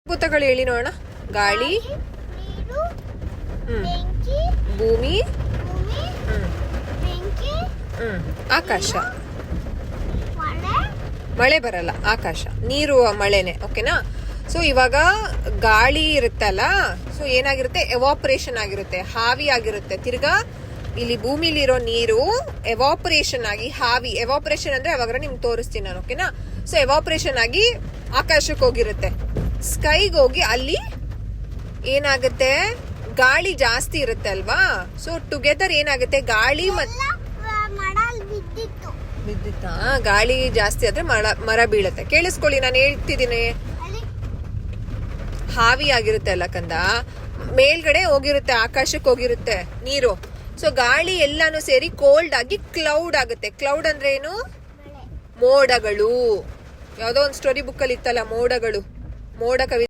ಭೂತಗಳು ಹೇಳಿ ನೋಡೋಣ. ಗಾಳಿ, ಭೂಮಿ, ಆಕಾಶ. ಮಳೆ ಬರಲ್ಲ, ಆಕಾಶ. ನೀರು ಮಳೆನೆ. ಓಕೆನಾ? ಸೊ ಇವಾಗ ಗಾಳಿ ಇರುತ್ತಲ್ಲ, ಸೊ ಏನಾಗಿರುತ್ತೆ, ಎವಾಪರೇಷನ್ ಆಗಿರುತ್ತೆ, ಹಾವಿ ಆಗಿರುತ್ತೆ. ತಿರ್ಗಾ ಇಲ್ಲಿ ಭೂಮಿಲಿರೋ ನೀರು ಎವಾಪರೇಷನ್ ಆಗಿ ಹಾವಿ, ಎವಾಪರೇಷನ್ ಅಂದ್ರೆ ಅವಾಗ ನಿಮ್ಗೆ ತೋರಿಸ್ತೀನಿ ನಾನು. ಓಕೆನಾ? ಸೊ ಎವಾಪರೇಷನ್ ಆಗಿ ಆಕಾಶಕ್ಕೆ ಹೋಗಿರುತ್ತೆ, ಸ್ಕೈಗೆ ಹೋಗಿ ಅಲ್ಲಿ ಏನಾಗುತ್ತೆ, ಗಾಳಿ ಜಾಸ್ತಿ ಇರುತ್ತೆ ಅಲ್ವಾ. ಸೊ ಟುಗೆದರ್ ಏನಾಗುತ್ತೆ, ಗಾಳಿ ಬಿದ್ದಿತ್ತಾ, ಗಾಳಿ ಜಾಸ್ತಿ ಆದ್ರೆ ಮರ ಬೀಳುತ್ತೆ. ಕೇಳಿಸ್ಕೊಳ್ಳಿ, ನಾನು ಹೇಳ್ತಿದ್ದೀನಿ. ಹಾವಿ ಆಗಿರುತ್ತೆ ಅಲ್ಲ ಕಂದ, ಮೇಲ್ಗಡೆ ಹೋಗಿರುತ್ತೆ, ಆಕಾಶಕ್ಕೆ ಹೋಗಿರುತ್ತೆ ನೀರು. ಸೊ ಗಾಳಿ ಎಲ್ಲಾನು ಸೇರಿ ಕೋಲ್ಡ್ ಆಗಿ ಕ್ಲೌಡ್ ಆಗುತ್ತೆ. ಕ್ಲೌಡ್ ಅಂದ್ರೆ ಏನು? ಮೋಡಗಳು. ಯಾವ್ದೋ ಒಂದು ಸ್ಟೋರಿ ಬುಕ್ ಅಲ್ಲಿ ಇತ್ತಲ್ಲ, ಮೋಡ ಕವಿತೆ.